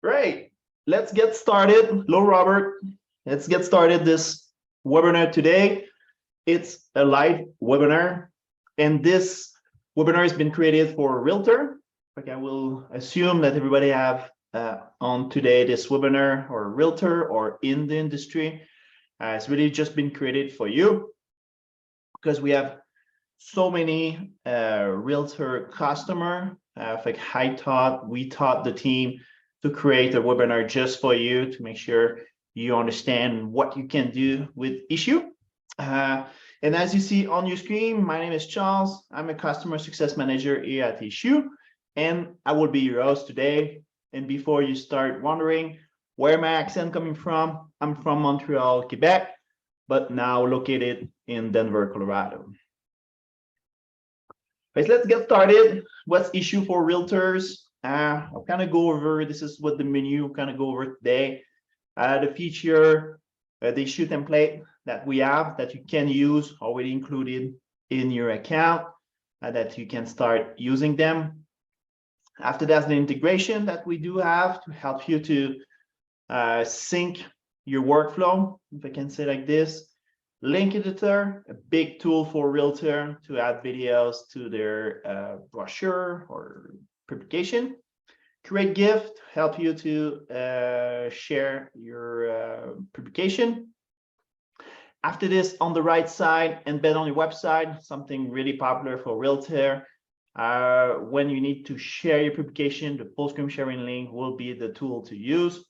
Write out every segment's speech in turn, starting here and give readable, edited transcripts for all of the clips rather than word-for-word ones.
Great. Let's get started. Hello, Robert. Let's get started this webinar today. It's a live webinar, and this webinar has been created for a realtor. Like I will assume that everybody have on today this webinar or a realtor or in the industry. It's really just been created for you because we have so many realtor customer. Like we taught the team to create a webinar just for you to make sure you understand what you can do with Issuu. And as you see on your screen, my name is Charles. I'm a customer success manager here at Issuu, and I will be your host today. And before you start wondering where my accent coming from, I'm from Montreal, Quebec, but now located in Denver, Colorado. Right, let's get started. What's Issuu for realtors? I'll kind of go over, this is what the menu kind of go over today. The feature, the Issuu template that we have that you can use already included in your account, that you can start using them. After that, the integration that we do have to help you to sync your workflow, if I can say like this. Link editor, a big tool for realtor to add videos to their brochure or publication. Create GIF to help you to share your publication. After this, on the right side, embed on your website, something really popular for realtor. When you need to share your publication, the full screen sharing link will be the tool to use.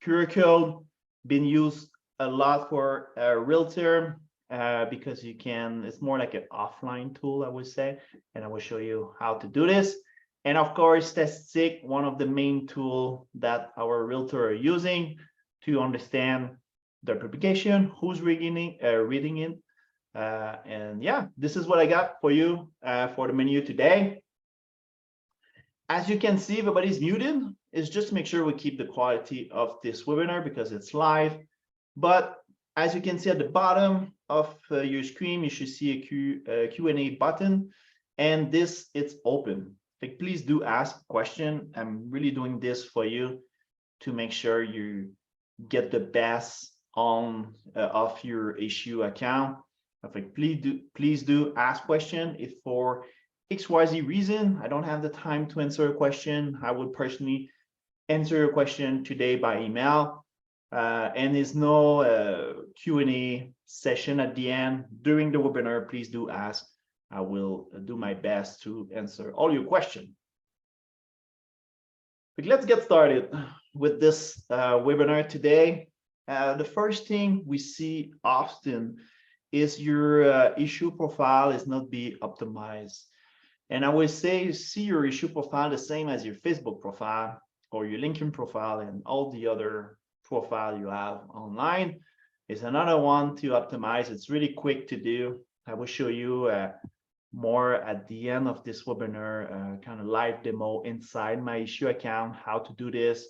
QR code, been used a lot for a realtor because you can, it's more like an offline tool, I would say, and I will show you how to do this. And of course, Statistic, one of the main tools that our realtor are using to understand their publication, who's reading it. And yeah, this is what I got for you for the menu today. As you can see, everybody's muted. It's just to make sure we keep the quality of this webinar because it's live. But as you can see at the bottom of your screen, you should see a Q&A button, and this, it's open. Like, please do ask a question. I'm really doing this for you to make sure you get the best on of your Issuu account. Like, please do ask question. If for XYZ reason I don't have the time to answer a question, I would personally answer your question today by email. And there's no Q&A session at the end. During the webinar, please do ask. I will do my best to answer all your questions. But let's get started with this webinar today. The first thing we see often is your Issuu profile is not being optimized. And I would say see your Issuu profile the same as your Facebook profile or your LinkedIn profile and all the other profile you have online. Is another one to optimize. It's really quick to do. I will show you more at the end of this webinar, kind of live demo inside my Issuu account, how to do this.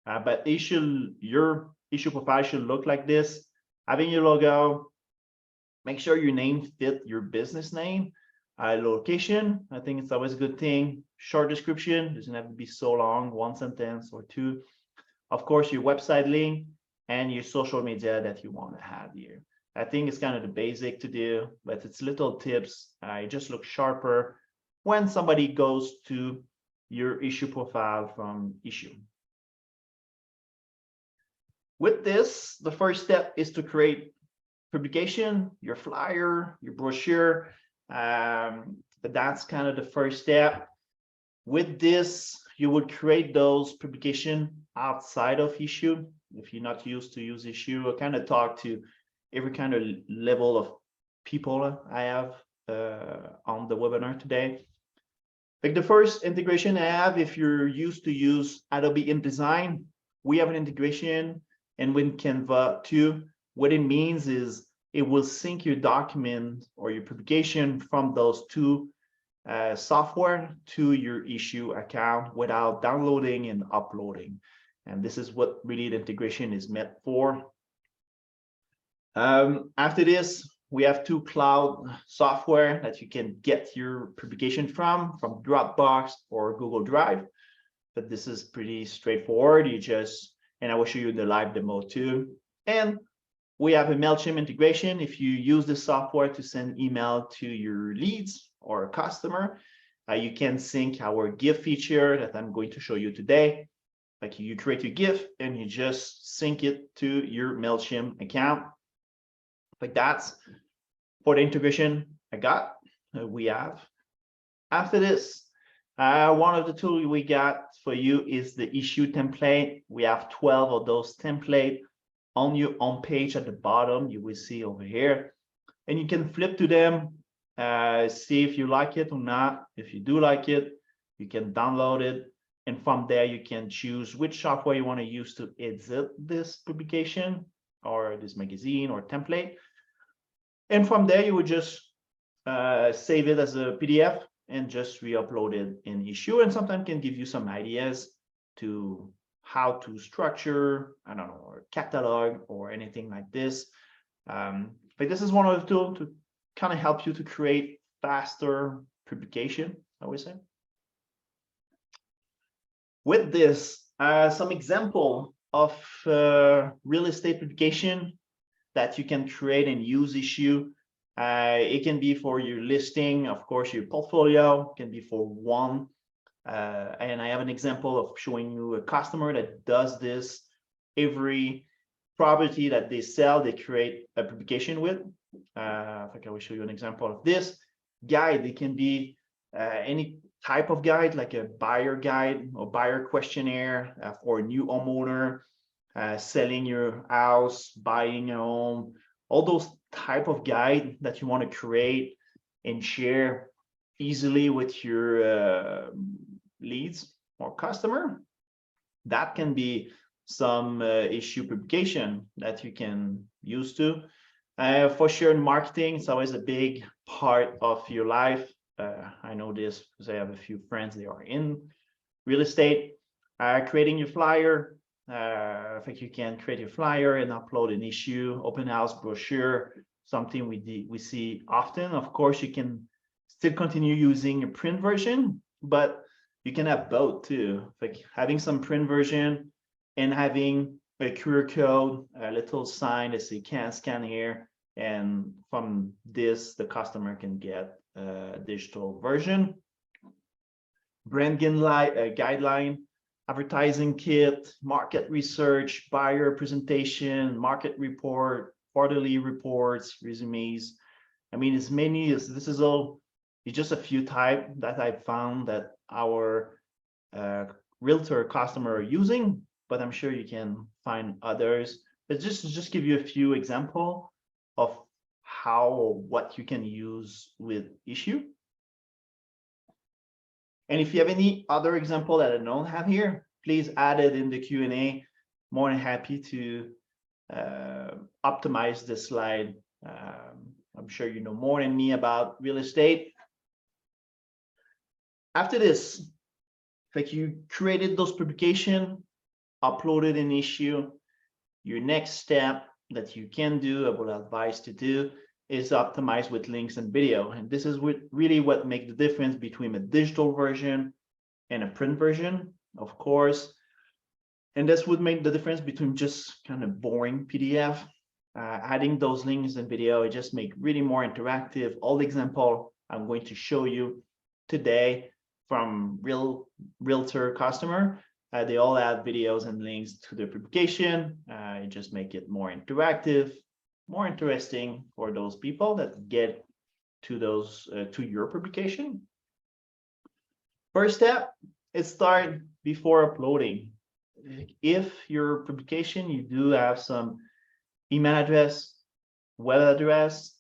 But your Issuu profile should look like this. Having your logo, make sure your name fit your business name. Location, I think it's always a good thing. Short description, doesn't have to be so long, one sentence or two. Of course, your website link and your social media that you want to have here. I think it's kind of the basic to do, but it's little tips. It just looks sharper when somebody goes to your Issuu profile from Issuu. With this, the first step is to create publication, your flyer, your brochure. But that's kind of the first step. With this, you would create those publication outside of Issuu. If you're not used to use Issuu, I kind of talk to every kind of level of people I have on the webinar today. Like the first integration I have, if you're used to use Adobe InDesign, we have an integration, and with Canva too. What it means is it will sync your document or your publication from those two software to your Issuu account without downloading and uploading. And this is what really the integration is meant for. After this, we have two cloud software that you can get your publication from Dropbox or Google Drive. but this is pretty straightforward. And I will show you the live demo too. And we have a MailChimp integration. If you use the software to send email to your leads or a customer, you can sync our GIF feature that I'm going to show you today. Like you create a GIF and you just sync it to your MailChimp account. Like that's for the integration we have. After this, one of the tools we got for you is the issue template. We have 12 of those templates on your home page at the bottom. You will see over here, and you can flip to them, see if you like it or not. If you do like it, you can download it, and from there you can choose which software you want to use to edit this publication or this magazine or template. And from there you would just save it as a PDF and just re-upload it in Issue, and sometimes can give you some ideas to how to structure, I don't know, or catalog or anything like this. But this is one of the tools to kind of help you to create faster publication, I would say. With this, some example of real estate publication that you can create and use Issue. It can be for your listing, of course, your portfolio, can be for one. And I have an example of showing you a customer that does this. Every property that they sell, they create a publication with. I think I will show you an example of this. Guide, it can be any type of guide, like a buyer guide or buyer questionnaire for a new homeowner, selling your house, buying a home, all those type of guide that you want to create and share easily with your leads or customer. That can be some issue publication that you can use to. For sure, in marketing, it's always a big part of your life. I know this because I have a few friends, they are in real estate. Creating your flyer, I think you can create your flyer and upload an issue, open house brochure, something we see often. Of course, you can still continue using a print version, but you can have both too, like having some print version and having a QR code, a little sign that says "Can scan here," and from this, the customer can get a digital version. Brand guideline, advertising kit, market research, buyer presentation, market report, quarterly reports, resumes. I mean, as many as this is all, it's just a few type that I found that our realtor customer are using, but I'm sure you can find others. But just give you a few example of how or what you can use with Issue. And if you have any other example that I don't have here, please add it in the Q&A. More than happy to optimize this slide. I'm sure you know more than me about real estate. After this, like you created those publications, uploaded an Issue, your next step that you can do, I will advise to do, is optimize with links and video. And this is really what makes the difference between a digital version and a print version, of course. And this would make the difference between just kind of boring PDF. Adding those links and video, it just make really more interactive. All the example I'm going to show you today from realtor customer, they all add videos and links to their publication. It just make it more interactive, more interesting for those people that get to those to your publication. First step is start before uploading. If your publication, you do have some email address, web address,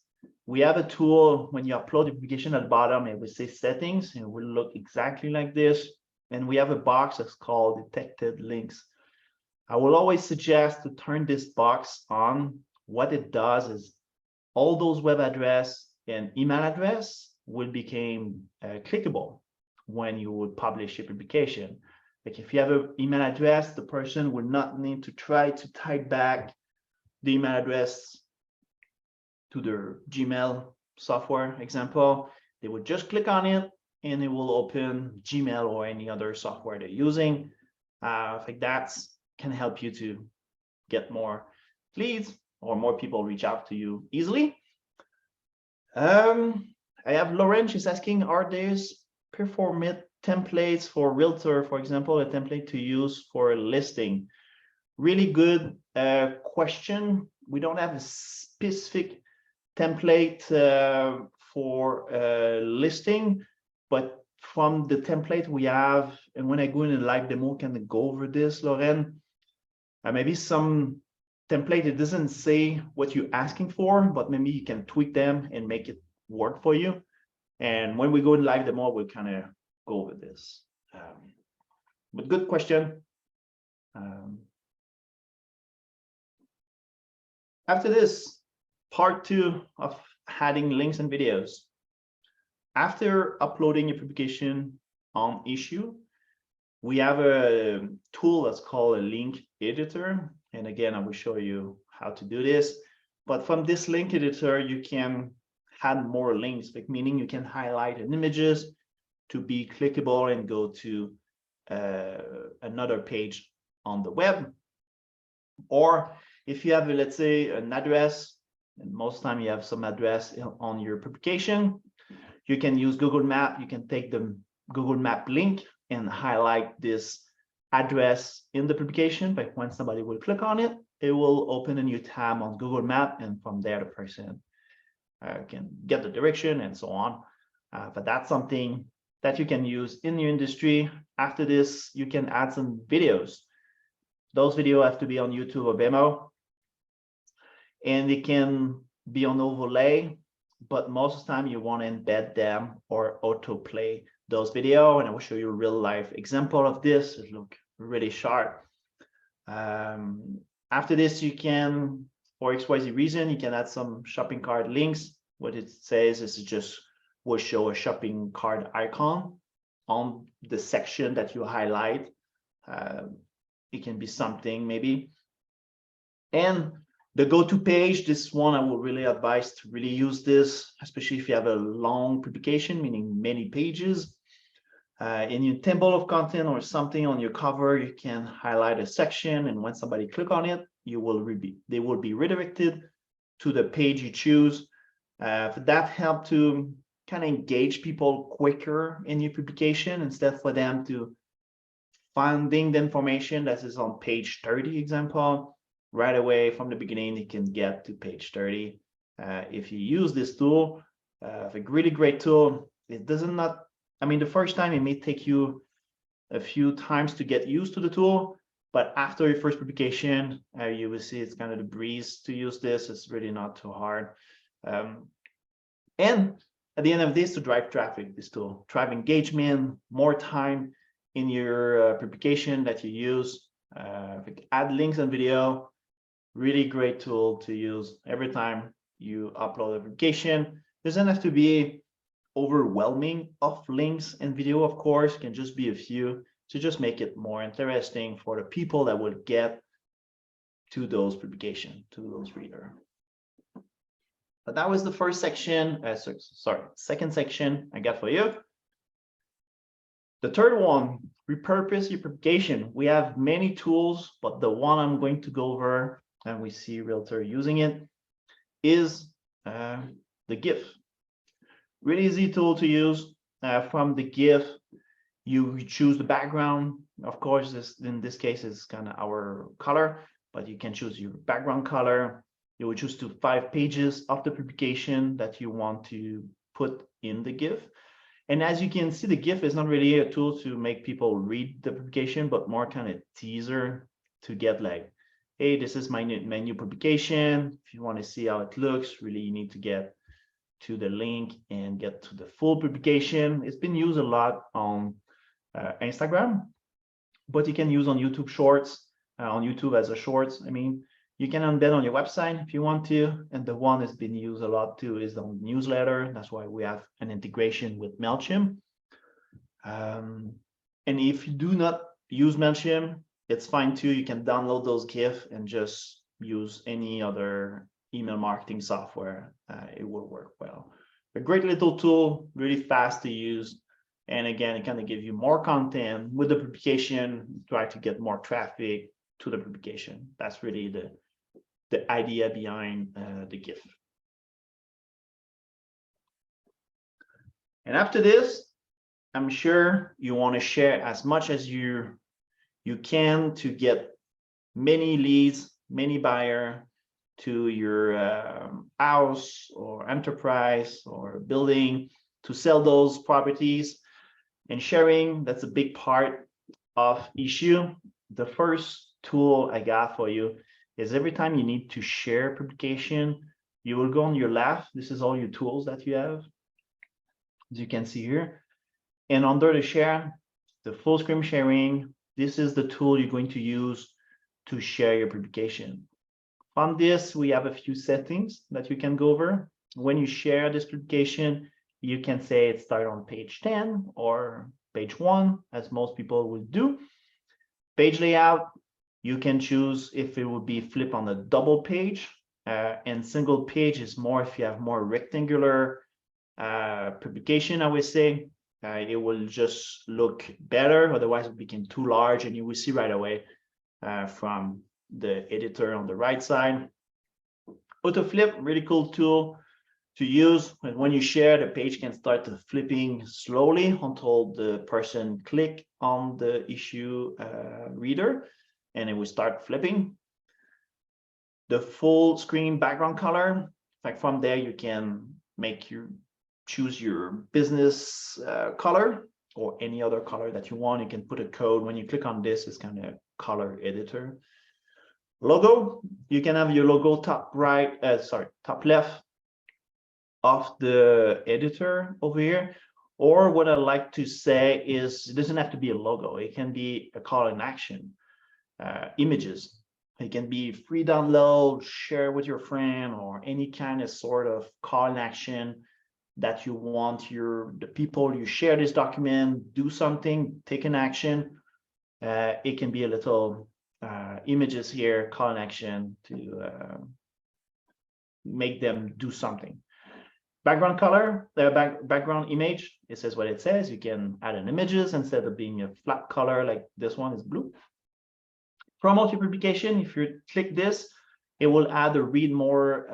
we have a tool when you upload the publication at the bottom, it will say settings, and it will look exactly like this. And we have a box that's called detected links. I will always suggest to turn this box on. What it does is all those web address and email address will become clickable when you would publish your publication. Like if you have an email address, the person will not need to try to type back the email address to their Gmail software example. They would just click on it and it will open Gmail or any other software they're using. I think that can help you to get more leads or more people reach out to you easily. I have Lauren, she's asking, are there performance templates for Realtor, for example, a template to use for a listing? Really good question. We don't have a specific template for listing, but from the template we have, and when I go in a live demo, can I go over this, Lauren? Maybe some template, it doesn't say what you're asking for, but maybe you can tweak them and make it work for you. And when we go in live demo, we'll kind of go over this. But good question. After this, part 2 of adding links and videos. After uploading your publication on Issuu, we have a tool that's called a link editor. And again, I will show you how to do this. But from this link editor, you can add more links, like meaning you can highlight an images to be clickable and go to another page on the web. Or if you have, let's say, an address, and most time you have some address on your publication, you can use Google Map. You can take the Google Map link and highlight this address in the publication. But when somebody will click on it, it will open a new tab on Google Map, and from there the person can get the direction and so on. But that's something that you can use in your industry. After this, you can add some videos. Those videos have to be on YouTube or Vimeo, and they can be on overlay, but most of the time you want to embed them or autoplay those videos. And I will show you a real life example of this. It looks really sharp. After this, you can, for XYZ reason, you can add some shopping cart links. What it says is it just will show a shopping cart icon on the section that you highlight. It can be something maybe. And the go-to page, this one I will really advise to really use this, especially if you have a long publication, meaning many pages. In your table of content or something on your cover, you can highlight a section, and when somebody click on it, they will be redirected to the page you choose. That help to kind of engage people quicker in your publication instead for them to finding the information that is on page 30 example. Right away from the beginning, you can get to page 30. If you use this tool, a really great tool. It doesn't not, I mean, the first time it may take you a few times to get used to the tool, but after your first publication, you will see it's kind of the breeze to use this. It's really not too hard. And at the end of this, to drive traffic, this tool, drive engagement, more time in your publication that you use. Add links and video. Really great tool to use every time you upload a publication. Doesn't have to be overwhelming of links and video, of course. It can just be a few to just make it more interesting for the people that will get to those publications, to those readers. But that was the first section, second section I got for you. The third one, repurpose your publication. We have many tools, but the one I'm going to go over, and we see Realtor using it, is the GIF. Really easy tool to use. From the GIF, you choose the background. Of course, in this case is kind of our color, but you can choose your background color. You will choose to 5 pages of the publication that you want to put in the GIF. And as you can see, the GIF is not really a tool to make people read the publication, but more kind of teaser to get like, hey, this is my new publication. If you want to see how it looks, really you need to get to the link and get to the full publication. It's been used a lot on Instagram, but you can use on YouTube Shorts, on YouTube as a shorts. I mean, you can embed on your website if you want to. And the one that's been used a lot too is on newsletter. That's why we have an integration with MailChimp. And if you do not use MailChimp, it's fine too. You can download those GIF and just use any other email marketing software. It will work well. A great little tool, really fast to use. And again, it kind of gives you more content with the publication, try to get more traffic to the publication. That's really the idea behind the GIF. And after this, I'm sure you want to share as much as you can to get many leads, many buyers to your house or enterprise or building to sell those properties. And sharing, that's a big part of Issuu. The first tool I got for you is every time you need to share publication, you will go on your left. This is all your tools that you have, as you can see here. And under the share, the full screen sharing, this is the tool you're going to use to share your publication. From this, we have a few settings that you can go over. When you share this publication, you can say it started on page 10 or page 1, as most people would do. Page layout, you can choose if it would be flip on a double page, and single page is more if you have more rectangular publication, I would say. It will just look better, otherwise it became too large, and you will see right away from the editor on the right side. Auto flip, really cool tool to use. And when you share, the page can start flipping slowly until the person click on the Issuu reader, and it will start flipping. The full screen background color, like from there you can choose your business color or any other color that you want. You can put a code. When you click on this, it's kind of color editor. Logo, you can have your logo top left of the editor over here. Or what I like to say is, it doesn't have to be a logo. It can be a call in action, images. It can be free download, share with your friend, or any kind of sort of call in action that you want the people you share this document, do something, take an action. It can be a little images here, call in action to make them do something. Background color, background image, it says what it says. You can add in images instead of being a flat color like this one is blue. Promote your publication. If you click this, it will add a read more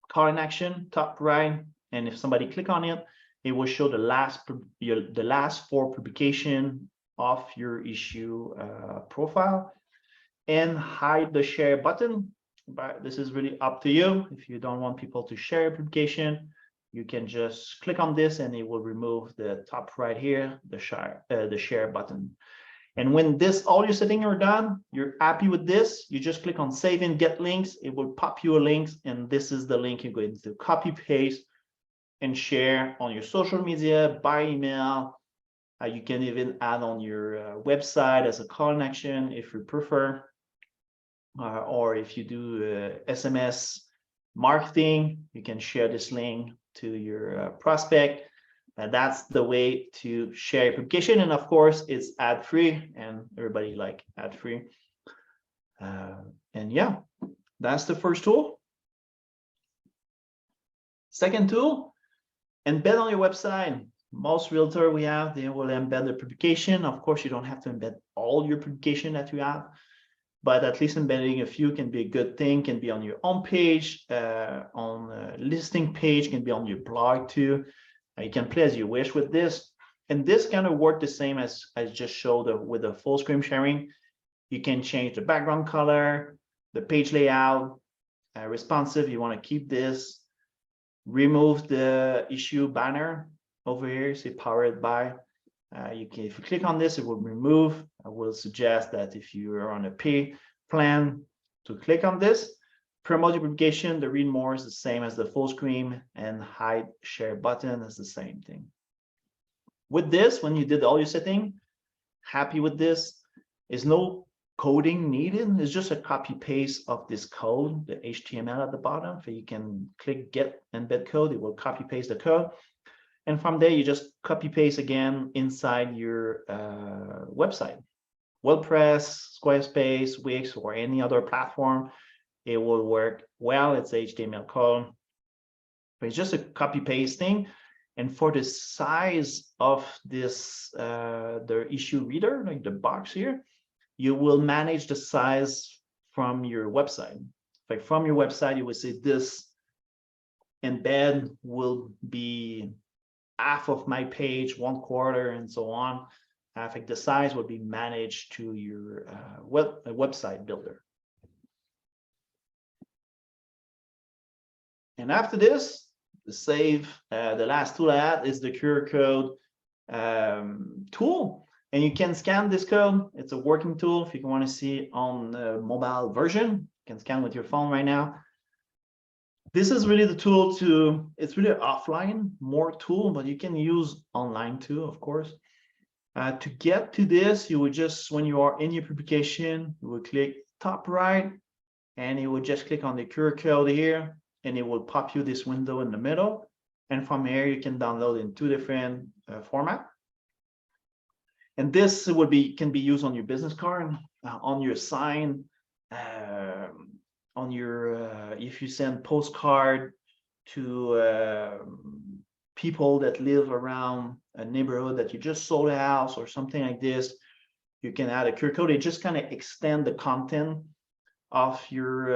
call in action top right, and if somebody click on it, it will show the last 4 publication of your Issuu profile. And hide the share button, but this is really up to you. If you don't want people to share your publication, you can just click on this and it will remove the top right here, the share button. And when all your settings are done, you're happy with this, you just click on save and get links. It will pop you a link, and this is the link you're going to copy paste and share on your social media, by email. You can even add on your website as a call to action if you prefer, or if you do SMS marketing, you can share this link to your prospect. That's the way to share your publication. And of course, it's ad-free, and everybody like ad-free. And yeah, that's the first tool. Second tool, embed on your website. Most realtor we have, they will embed the publication. Of course, you don't have to embed all your publication that you have, but at least embedding a few can be a good thing. Can be on your own page, on a listing page, can be on your blog too. You can play as you wish with this. And this kind of work the same as I just showed with the full screen sharing. You can change the background color, the page layout, responsive. You want to keep this. Remove the Issuu banner over here, say powered by. If you click on this, it will remove. I will suggest that if you are on a pay plan, to click on this. Promote your publication, the read more is the same as the full screen, and hide share button is the same thing. With this, when you did all your setting, happy with this, is no coding needed. It's just a copy paste of this code, the HTML at the bottom. So you can click get embed code, it will copy paste the code. And from there, you just copy paste again inside your website. WordPress, Squarespace, Wix, or any other platform, it will work well. It's HTML code, but it's just a copy paste thing. And for the size of this, the issue reader, like the box here, you will manage the size from your website. Like from your website, you will say this embed will be half of my page, 1/4, and so on. I think the size will be managed to your website builder. And after this, the save, the last tool I add is the QR code tool. And you can scan this code. It's a working tool. If you want to see on the mobile version, you can scan with your phone right now. This is really the tool to, it's really offline, more tool, but you can use online too, of course. To get to this, you would just, when you are in your publication, you will click top right, and you would just click on the QR code here, and it will pop you this window in the middle. And from here, you can download in 2 different formats. And this would be, can be used on your business card, on your sign, on your, if you send postcard to people that live around a neighborhood that you just sold a house or something like this, you can add a QR code. It just kind of extend the content of your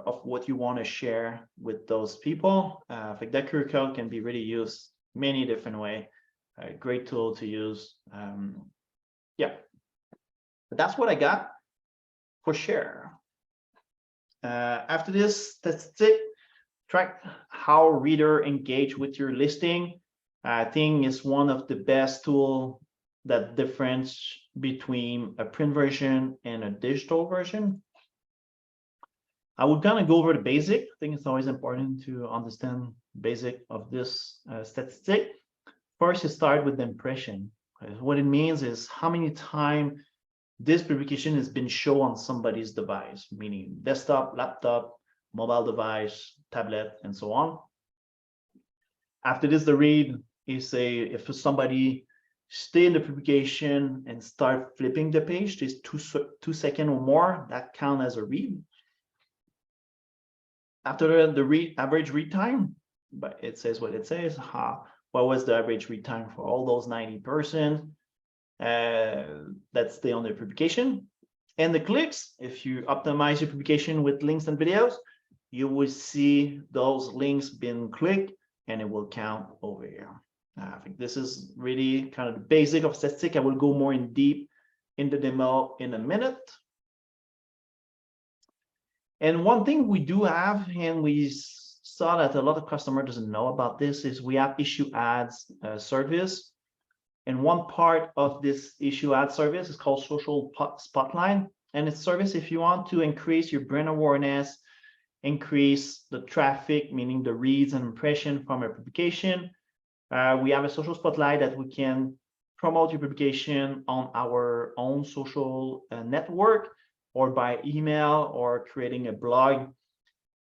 of what you want to share with those people. Like that QR code can be really used many different ways. A great tool to use. Yeah, but that's what I got for share. After this, that's it. Track how reader engage with your listing. I think is one of the best tool that difference between a print version and a digital version. I would kind of go over the basic. I think it's always important to understand basic of this statistic. First, you start with the impression. What it means is how many times this publication has been shown on somebody's device, meaning desktop, laptop, mobile device, tablet, and so on. After this, the read is if somebody stay in the publication and start flipping the page, this 2 seconds or more, that count as a read. After the average read time, but it says what it says. What was the average read time for all those 90% that stay on their publication? And the clicks, if you optimize your publication with links and videos, you will see those links being clicked and it will count over here. I think this is really kind of the basic of statistic. I will go more in deep in the demo in a minute. And one thing we do have, and we saw that a lot of customers doesn't know about this, is we have issue ads service. And one part of this issue ad service is called Social Spotlight. And it's service if you want to increase your brand awareness, increase the traffic, meaning the reads and impression from a publication. We have a social spotlight that we can promote your publication on our own social network or by email or creating a blog.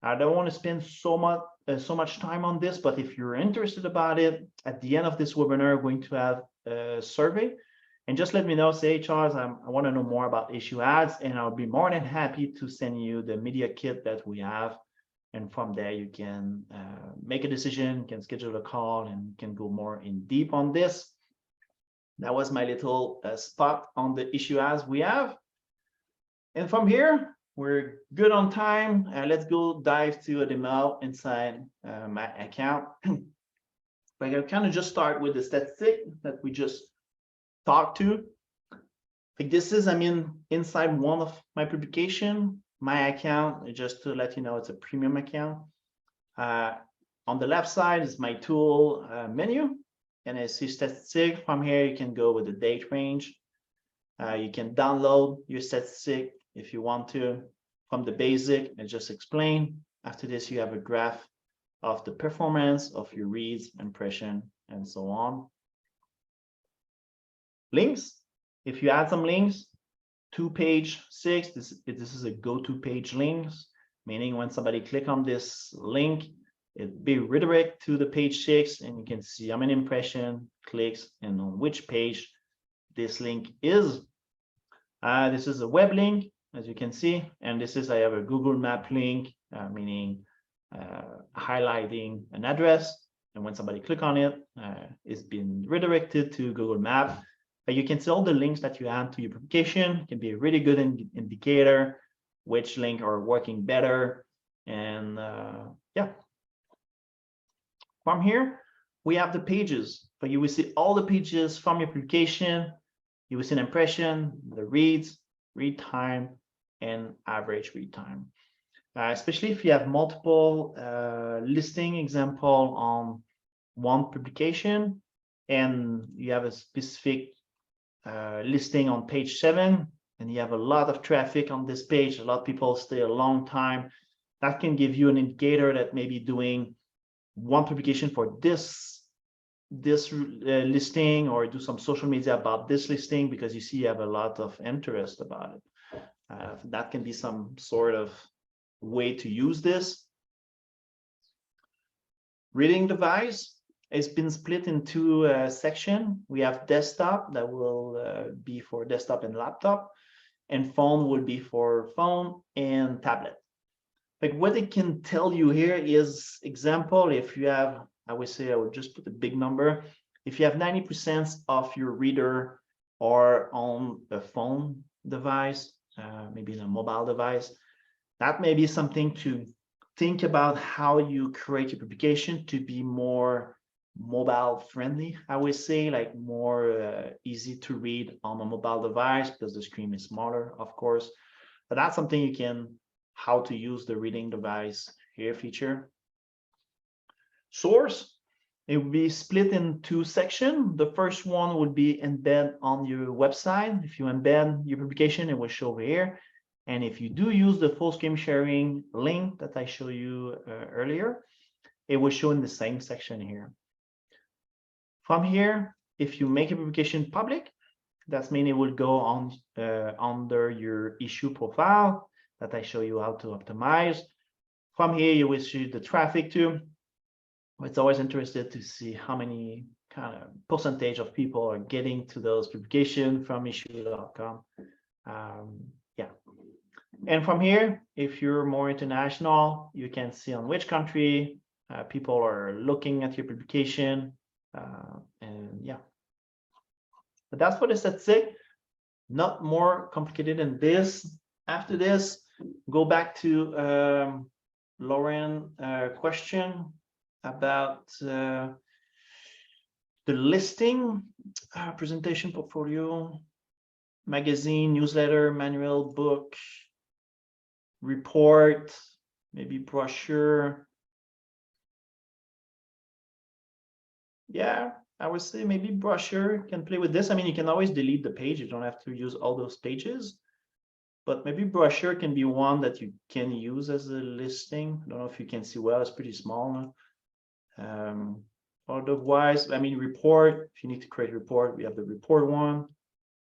I don't want to spend so much time on this, but if you're interested about it, at the end of this webinar, we're going to have a survey. And just let me know, say, Charles, I want to know more about issue ads, and I'll be more than happy to send you the media kit that we have. And from there, you can make a decision, can schedule a call, and can go more in deep on this. That was my little spot on the issue ads we have. And from here, we're good on time. Let's go dive to a demo inside my account. But I'll kind of just start with the statistic that we just talked to. Like this is, inside one of my publication, my account, just to let you know, it's a premium account. On the left side is my tool menu, and I see statistic. From here, you can go with the date range. You can download your statistic if you want to from the basic and just explain. After this, you have a graph of the performance of your reads, impression, and so on. Links, if you add some links to page 6, this is a go-to page links, meaning when somebody click on this link, it be redirect to the page 6, and you can see how many impression, clicks, and on which page this link is. This is a web link, as you can see, and this is, I have a Google Map link, meaning highlighting an address. And when somebody click on it, it's been redirected to Google Maps. You can see all the links that you add to your publication. It can be a really good indicator which link are working better. And yeah. From here, we have the pages. But you will see all the pages from your publication. You will see an impression, the reads, read time, and average read time. Especially if you have multiple listing example on one publication, and you have a specific listing on page 7, and you have a lot of traffic on this page, a lot of people stay a long time, that can give you an indicator that maybe doing one publication for this listing, or do some social media about this listing, because you see you have a lot of interest about it. That can be some sort of way to use this. Reading device has been split into a section. We have desktop, that will be for desktop and laptop, and phone will be for phone and tablet. Like what it can tell you here is, example, if you have, I would say I would just put a big number. If you have 90% of your reader are on a phone device, maybe in a mobile device, that may be something to think about, how you create your publication to be more mobile friendly. I would say, like more easy to read on a mobile device, because the screen is smaller, of course. But that's something you can, how to use the reading device here feature. Source, it will be split in 2 sections. The first one would be embed on your website. If you embed your publication, it will show over here. And if you do use the full screen sharing link that I showed you earlier, it will show in the same section here. From here, if you make a publication public, that means it will go on under your issue profile that I show you how to optimize. From here, you will see the traffic too. It's always interested to see how many kind of percentage of people are getting to those publications from issuu.com. Yeah. And from here, if you're more international, you can see on which country people are looking at your publication. And yeah, but that's for the statistic. Not more complicated than this. After this, go back to Lauren question about the listing, presentation, portfolio, magazine, newsletter, manual, book, report, maybe brochure. Yeah, I would say maybe brochure can play with this. I mean, you can always delete the page. You don't have to use all those pages. But maybe brochure can be one that you can use as a listing. I don't know if you can see well, it's pretty small. Otherwise, I mean, report, if you need to create a report, we have the report one.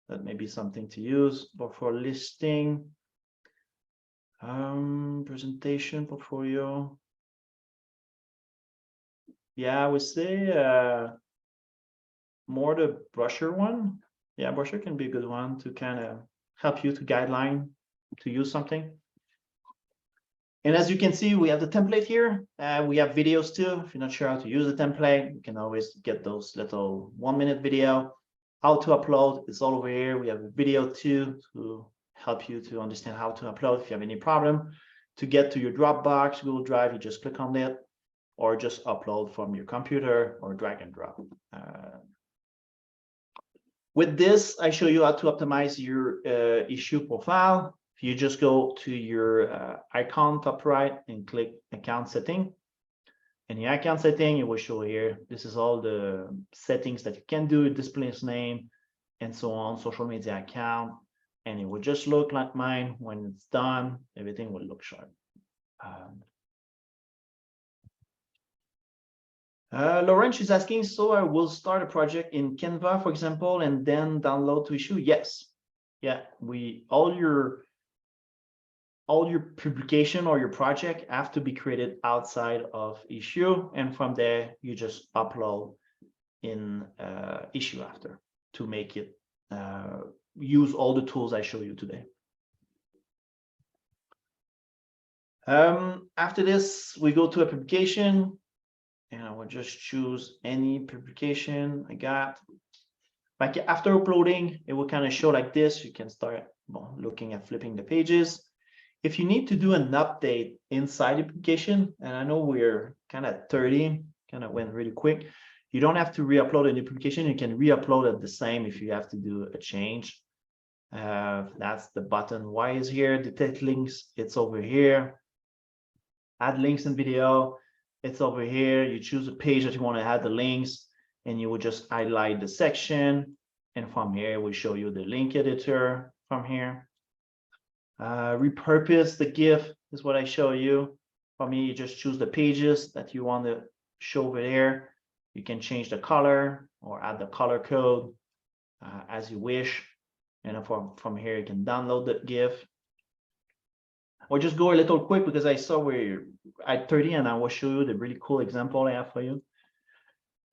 That may be something to use. But for listing, presentation, portfolio. Yeah, I would say more the brochure one. Yeah, brochure can be a good one to kind of help you to guideline to use something. And as you can see, we have the template here. We have videos too. If you're not sure how to use the template, you can always get those little 1-minute video. How to upload is all over here. We have a video too to help you to understand how to upload. If you have any problem to get to your Dropbox, Google Drive, you just click on it, or just upload from your computer or drag and drop. With this, I show you how to optimize your issue profile. If you just go to your icon top right and click account setting, and your account setting, it will show here. This is all the settings that you can do, display name, and so on, social media account, and it will just look like mine. When it's done, everything will look sharp. Laurent is asking, so I will start a project in Canva, for example, and then download to issue? Yes. Yeah, all your publication or your project have to be created outside of issue, and from there you just upload in issue after to make it use all the tools I show you today. After this, we go to a publication. and I will just choose any publication I got. Like after uploading, it will kind of show like this. You can start looking at flipping the pages. If you need to do an update inside the application, and I know we're kind of 30, kind of went really quick, you don't have to re-upload a new application. You can re-upload it the same if you have to do a change. That's the button. Y is here. Detect links, it's over here. Add links and video, it's over here. You choose a page that you want to add the links, and you will just highlight the section. And from here, we show you the link editor from here. Repurpose the GIF is what I show you. For me, you just choose the pages that you want to show over there. You can change the color or add the color code as you wish. And from here, you can download the GIF. Or just go a little quick because I saw we're at 30 and I will show you the really cool example I have for you.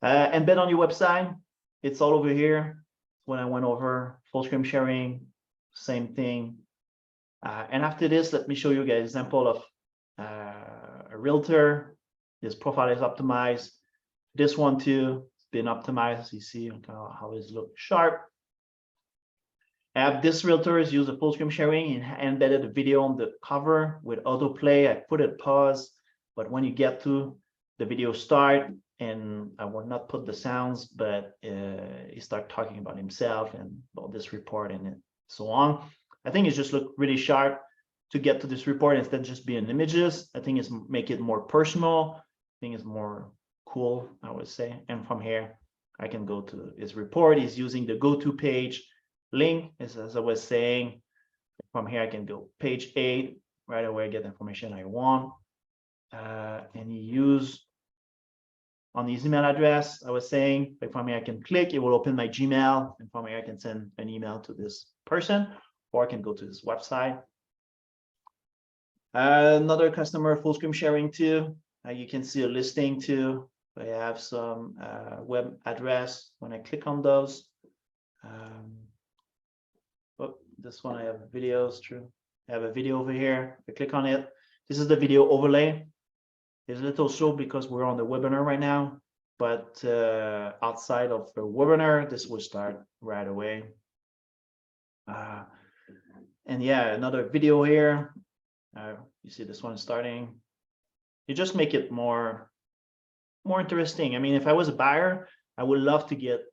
Embed on your website. It's all over here. When I went over full screen sharing, same thing. And after this, let me show you guys an example of a realtor. This profile is optimized. This one too, it's been optimized. You see how it looks sharp. I have this realtor is used a full screen sharing and embedded a video on the cover with autoplay. I put it pause, but when you get to the video start, and I will not put the sounds, but he start talking about himself and about this report and so on. I think it's just look really sharp to get to this report instead of just being images. I think it's make it more personal. I think it's more cool, I would say. And from here, I can go to his report. He's using the go-to page link, as I was saying. From here, I can go page 8 right away, get the information I want. And he use on his email address, I was saying, like from here, I can click, it will open my Gmail, and from here, I can send an email to this person, or I can go to this website. Another customer full screen sharing too. You can see a listing too. I have some web address when I click on those. Oh, this one I have videos, true. I have a video over here. I click on it. This is the video overlay. It's a little slow because we're on the webinar right now, but outside of the webinar, this will start right away. And yeah, another video here. You see this one starting. You just make it more interesting. I mean, if I was a buyer, I would love to get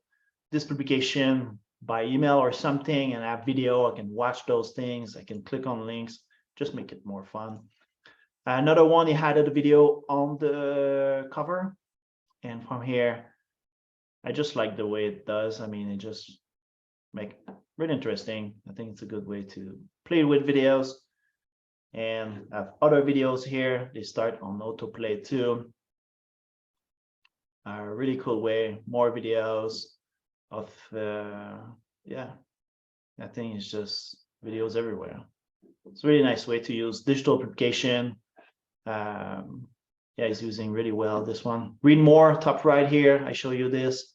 this publication by email or something and have video. I can watch those things. I can click on links, just make it more fun. Another one, he had a video on the cover. And from here, I just like the way it does. I mean, it just make it really interesting. I think it's a good way to play with videos. And I have other videos here. They start on autoplay too. A really cool way, more videos of, yeah, I think it's just videos everywhere. It's a really nice way to use digital publication. Yeah, he's using really well this one. Read more, top right here. I show you this.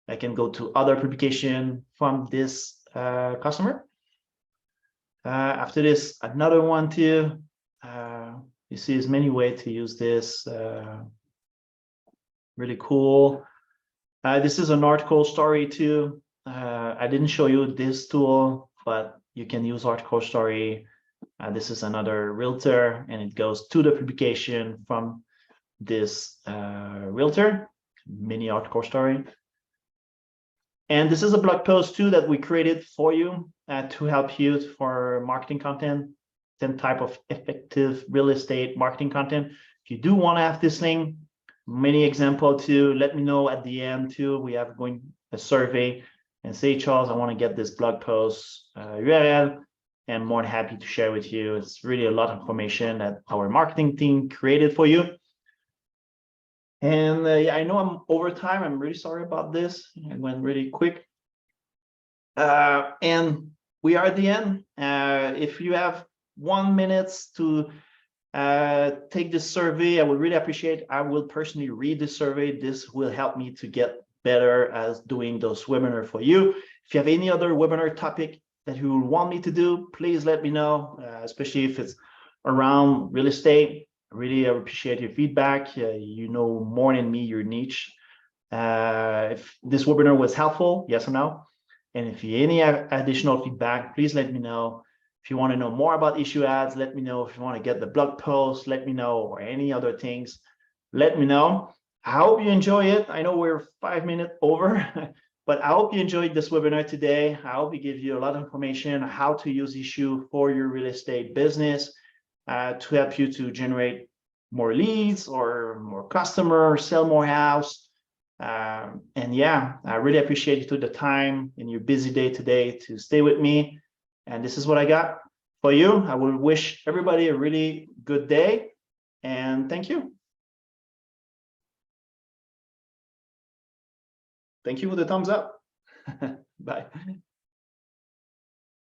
I can go to other publication from this customer. After this, another one too. You see, there's many ways to use this. Really cool. This is an article story too. I didn't show you this tool, but you can use article story. This is another realtor, and it goes to the publication from this realtor, mini article story. And this is a blog post too that we created for you to help you for marketing content, 10 type of effective real estate marketing content. If you do want to have this thing, many example too, let me know at the end too. We have going a survey and say, Charles, I want to get this blog post URL, and more than happy to share with you. It's really a lot of information that our marketing team created for you. And yeah, I know I'm over time. I'm really sorry about this. It went really quick. And we are at the end. If you have 1 minute to take this survey, I would really appreciate. I will personally read the survey. This will help me to get better as doing those webinars for you. If you have any other webinar topic that you want me to do, please let me know, especially if it's around real estate. really appreciate your feedback. You know more than me your niche. If this webinar was helpful, yes or no? And if you any additional feedback, please let me know. If you want to know more about issue ads, let me know. If you want to get the blog post, let me know, or any other things, let me know. I hope you enjoy it. I know we're 5 minutes over, but I hope you enjoyed this webinar today. I hope it gives you a lot of information on how to use issue for your real estate business to help you to generate more leads or more customers, sell more house. And yeah, I really appreciate you took the time in your busy day today to stay with me. And this is what I got for you. I will wish everybody a really good day, and thank you. Thank you for the thumbs up. Bye.